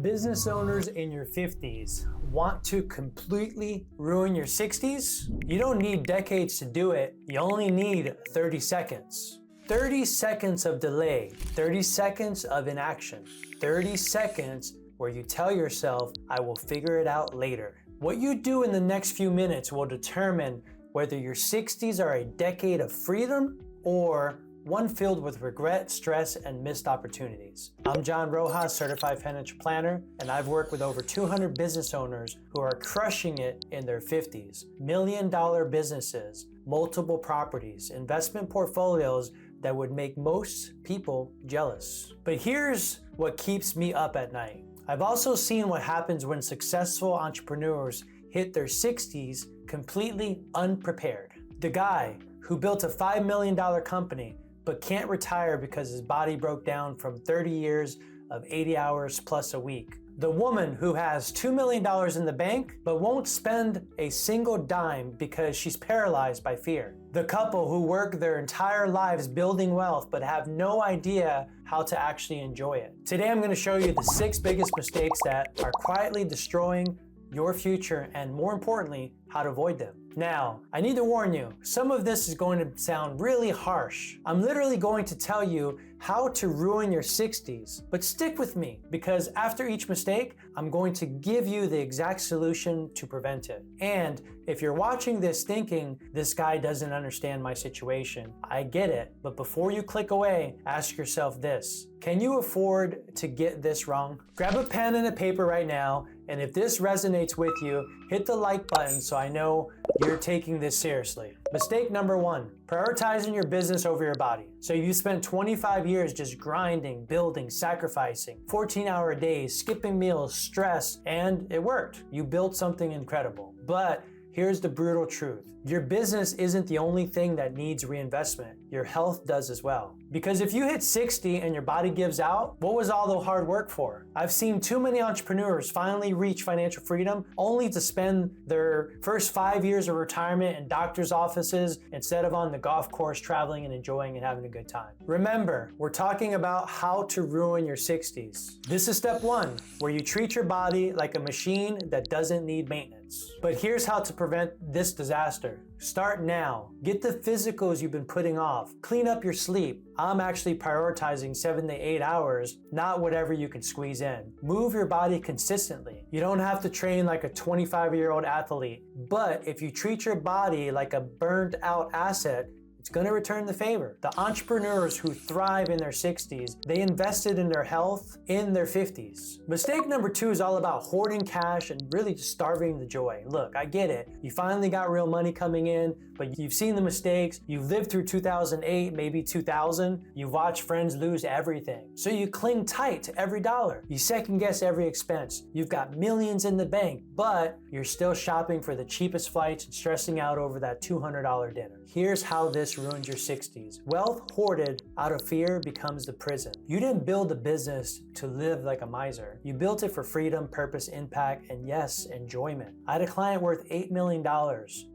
Business owners in your 50s want to completely ruin your 60s? You don't need decades to do it. You only need 30 seconds. 30 seconds of delay, 30 seconds of inaction, 30 seconds where you tell yourself, I will figure it out later. What you do in the next few minutes will determine whether your 60s are a decade of freedom or one filled with regret, stress, and missed opportunities. I'm John Rojas, Certified Financial Planner, and I've worked with over 200 business owners who are crushing it in their 50s. $1 million businesses, multiple properties, investment portfolios that would make most people jealous. But here's what keeps me up at night. I've also seen what happens when successful entrepreneurs hit their 60s completely unprepared. The guy who built a $5 million company but can't retire because his body broke down from 30 years of 80 hours plus a week. The woman who has $2 million in the bank but won't spend a single dime because she's paralyzed by fear. The couple who work their entire lives building wealth but have no idea how to actually enjoy it. Today I'm going to show you the 6 biggest mistakes that are quietly destroying your future and, more importantly, how to avoid them. Now, I need to warn you, some of this is going to sound really harsh. I'm literally going to tell you how to ruin your 60s, but stick with me because after each mistake, I'm going to give you the exact solution to prevent it. And if you're watching this thinking, this guy doesn't understand my situation, I get it, but before you click away, ask yourself this: can you afford to get this wrong? Grab a pen and a paper right now, and if this resonates with you, hit the like button so I know you're taking this seriously. Mistake number 1, prioritizing your business over your body. So you spent 25 years just grinding, building, sacrificing, 14-hour days, skipping meals, stress, and it worked. You built something incredible. But here's the brutal truth. Your business isn't the only thing that needs reinvestment. Your health does as well. Because if you hit 60 and your body gives out, what was all the hard work for? I've seen too many entrepreneurs finally reach financial freedom only to spend their first 5 years of retirement in doctor's offices instead of on the golf course traveling and enjoying and having a good time. Remember, we're talking about how to ruin your 60s. This is step 1, where you treat your body like a machine that doesn't need maintenance. But here's how to prevent this disaster. Start now. Get the physicals you've been putting off. Clean up your sleep. I'm actually prioritizing 7 to 8 hours, not whatever you can squeeze in. Move your body consistently. You don't have to train like a 25-year-old athlete, but if you treat your body like a burned out asset, it's going to return the favor. The entrepreneurs who thrive in their 60s, they invested in their health in their 50s. Mistake number 2 is all about hoarding cash and really just starving the joy. Look, I get it. You finally got real money coming in, but you've seen the mistakes. You've lived through 2008, maybe 2000. You've watched friends lose everything. So you cling tight to every dollar. You second guess every expense. You've got millions in the bank, but you're still shopping for the cheapest flights and stressing out over that $200 dinner. Here's how this ruins your 60s. Wealth hoarded out of fear becomes the prison. You didn't build a business to live like a miser. You built it for freedom, purpose, impact, and yes, enjoyment. I had a client worth $8 million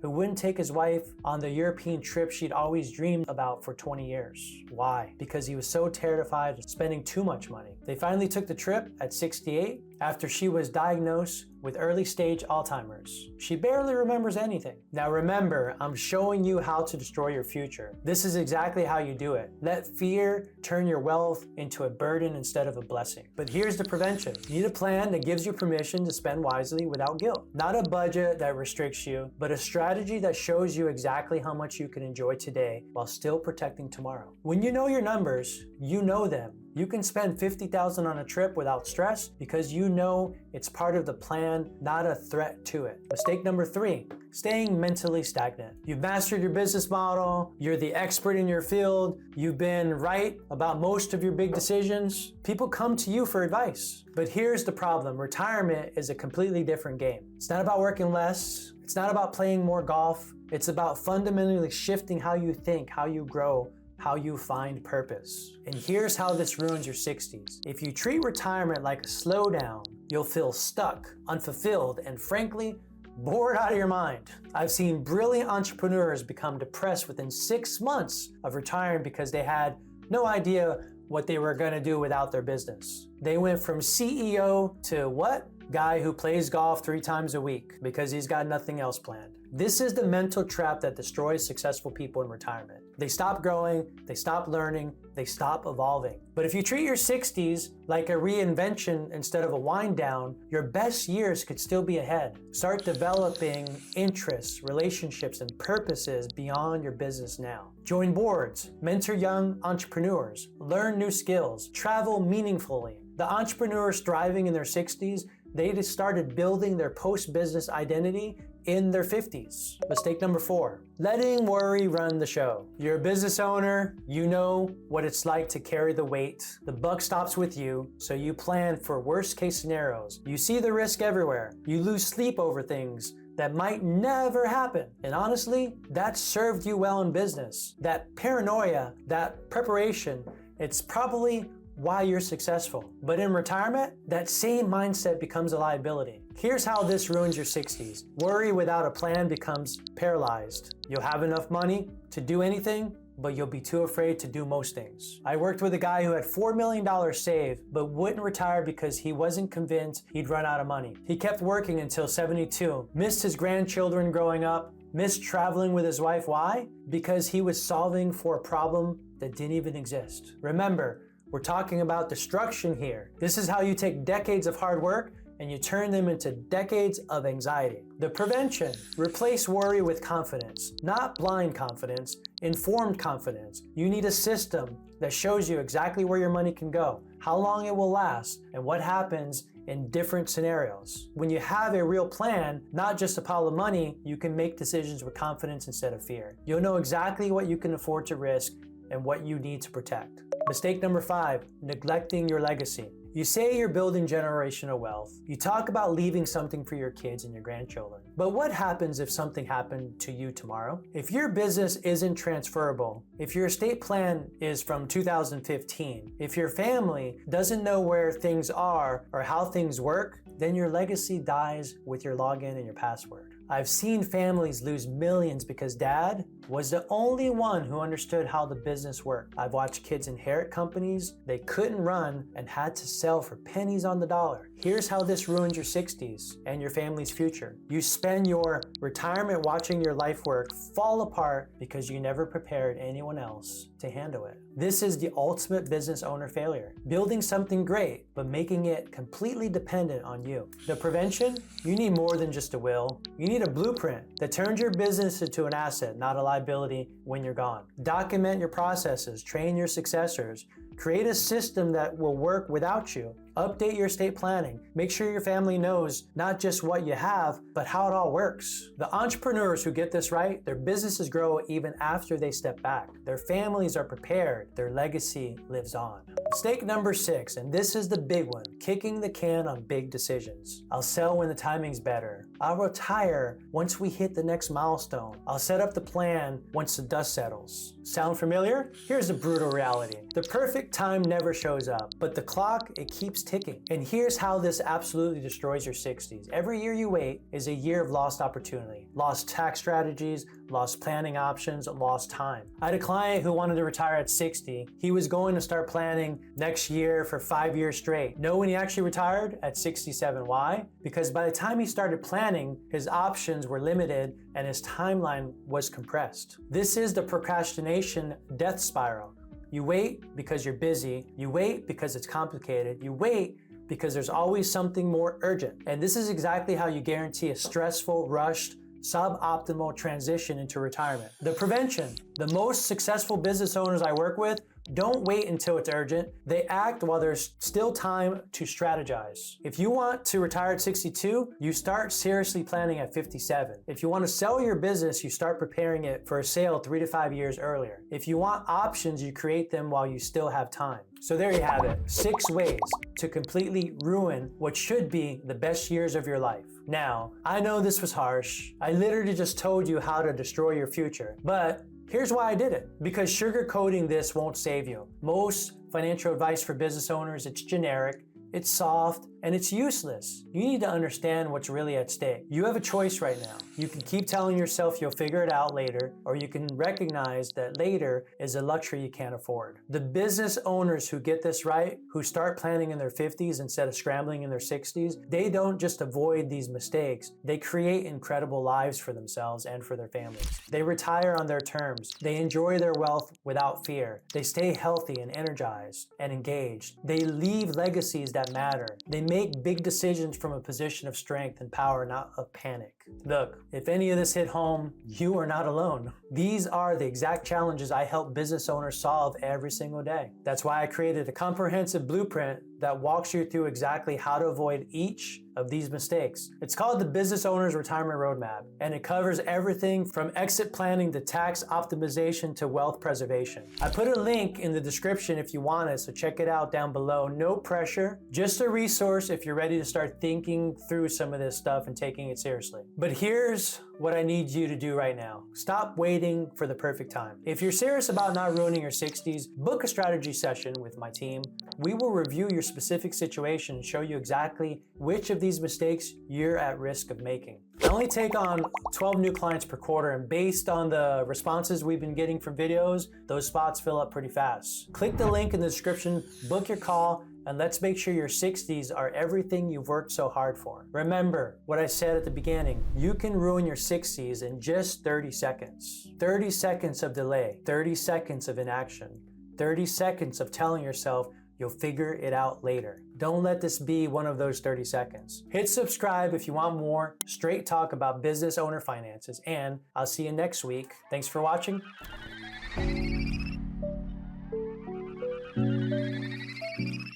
who wouldn't take his wife on the European trip she'd always dreamed about for 20 years. Why? Because he was so terrified of spending too much money. They finally took the trip at 68 after she was diagnosed with early stage Alzheimer's. She barely remembers anything. Now remember, I'm showing you how to destroy your future. This is exactly how you do it. Let fear turn your wealth into a burden instead of a blessing. But here's the prevention. You need a plan that gives you permission to spend wisely without guilt. Not a budget that restricts you, but a strategy that shows you exactly how much you can enjoy today while still protecting tomorrow. When you know your numbers, you know them. You can spend $50,000 on a trip without stress because you know it's part of the plan, not a threat to it. Mistake number 3, staying mentally stagnant. You've mastered your business model, you're the expert in your field, you've been right about most of your big decisions. People come to you for advice. But here's the problem, retirement is a completely different game. It's not about working less, it's not about playing more golf, it's about fundamentally shifting how you think, how you grow, how you find purpose. And here's how this ruins your 60s. If you treat retirement like a slowdown, you'll feel stuck, unfulfilled, and frankly, bored out of your mind. I've seen brilliant entrepreneurs become depressed within 6 months of retiring because they had no idea what they were going to do without their business. They went from CEO to what? Guy who plays golf 3 times a week because he's got nothing else planned. This is the mental trap that destroys successful people in retirement. They stop growing, they stop learning, they stop evolving. But if you treat your 60s like a reinvention instead of a wind down, your best years could still be ahead. Start developing interests, relationships, and purposes beyond your business now. Join boards, mentor young entrepreneurs, learn new skills, travel meaningfully. The entrepreneurs thriving in their 60s, they just started building their post-business identity in their 50s. Mistake number 4, letting worry run the show. You're a business owner, you know what it's like to carry the weight. The buck stops with you, so you plan for worst case scenarios. You see the risk everywhere. You lose sleep over things that might never happen. And honestly, that served you well in business. That paranoia, that preparation, it's probably why you're successful. But in retirement, that same mindset becomes a liability. Here's how this ruins your 60s. Worry without a plan becomes paralyzed. You'll have enough money to do anything, but you'll be too afraid to do most things. I worked with a guy who had $4 million saved, but wouldn't retire because he wasn't convinced he'd run out of money. He kept working until 72, missed his grandchildren growing up, missed traveling with his wife. Why? Because he was solving for a problem that didn't even exist. Remember, we're talking about destruction here. This is how you take decades of hard work and you turn them into decades of anxiety. The prevention: replace worry with confidence, not blind confidence, informed confidence. You need a system that shows you exactly where your money can go, how long it will last, and what happens in different scenarios. When you have a real plan, not just a pile of money, you can make decisions with confidence instead of fear. You'll know exactly what you can afford to risk and what you need to protect. Mistake number 5, neglecting your legacy. You say you're building generational wealth. You talk about leaving something for your kids and your grandchildren. But what happens if something happened to you tomorrow? If your business isn't transferable, if your estate plan is from 2015, if your family doesn't know where things are or how things work, then your legacy dies with your login and your password. I've seen families lose millions because dad was the only one who understood how the business worked. I've watched kids inherit companies they couldn't run and had to sell for pennies on the dollar. Here's how this ruins your 60s and your family's future. You spend your retirement watching your life work fall apart because you never prepared anyone else to handle it. This is the ultimate business owner failure. Building something great, but making it completely dependent on you. The prevention: you need more than just a will. You need a blueprint that turns your business into an asset, not a liability when you're gone. Document your processes, train your successors, create a system that will work without you. Update your estate planning. Make sure your family knows not just what you have, but how it all works. The entrepreneurs who get this right, their businesses grow even after they step back. Their families are prepared. Their legacy lives on. Mistake number 6, and this is the big one: kicking the can on big decisions. I'll sell when the timing's better. I'll retire once we hit the next milestone. I'll set up the plan once the dust settles. Sound familiar? Here's the brutal reality. The perfect time never shows up, but the clock, it keeps ticking. And here's how this absolutely destroys your 60s. Every year you wait is a year of lost opportunity. Lost tax strategies, lost planning options, lost time. I had a client who wanted to retire at 60. He was going to start planning next year for 5 years straight. Know when he actually retired? At 67. Why? Because by the time he started planning, his options were limited and his timeline was compressed. This is the procrastination death spiral. You wait because you're busy. You wait because it's complicated. You wait because there's always something more urgent. And this is exactly how you guarantee a stressful, rushed, suboptimal transition into retirement. The prevention: the most successful business owners I work with don't wait until it's urgent. They act while there's still time to strategize. If you want to retire at 62, you start seriously planning at 57. If you want to sell your business, you start preparing it for a sale 3 to 5 years earlier. If you want options, you create them while you still have time. So there you have it, 6 ways to completely ruin what should be the best years of your life. Now, I know this was harsh. I literally just told you how to destroy your future, but here's why I did it. Because sugarcoating this won't save you. Most financial advice for business owners, it's generic, it's soft, and it's useless. You need to understand what's really at stake. You have a choice right now. You can keep telling yourself you'll figure it out later, or you can recognize that later is a luxury you can't afford. The business owners who get this right, who start planning in their 50s instead of scrambling in their 60s, they don't just avoid these mistakes, they create incredible lives for themselves and for their families. They retire on their terms. They enjoy their wealth without fear. They stay healthy and energized and engaged. They leave legacies that matter. They make big decisions from a position of strength and power, not of panic. Look, if any of this hit home, you are not alone. These are the exact challenges I help business owners solve every single day. That's why I created a comprehensive blueprint that walks you through exactly how to avoid each of these mistakes. It's called the Business Owner's Retirement Roadmap, and it covers everything from exit planning to tax optimization to wealth preservation. I put a link in the description if you want it, so check it out down below. No pressure, just a resource if you're ready to start thinking through some of this stuff and taking it seriously. But here's what I need you to do right now. Stop waiting for the perfect time. If you're serious about not ruining your 60s, book a strategy session with my team. We will review your specific situation and show you exactly which of these mistakes you're at risk of making. I only take on 12 new clients per quarter, and based on the responses we've been getting from videos, those spots fill up pretty fast. Click the link in the description, book your call, and let's make sure your 60s are everything you've worked so hard for. Remember what I said at the beginning, you can ruin your 60s in just 30 seconds. 30 seconds of delay, 30 seconds of inaction, 30 seconds of telling yourself you'll figure it out later. Don't let this be one of those 30 seconds. Hit subscribe if you want more straight talk about business owner finances, and I'll see you next week. Thanks for watching.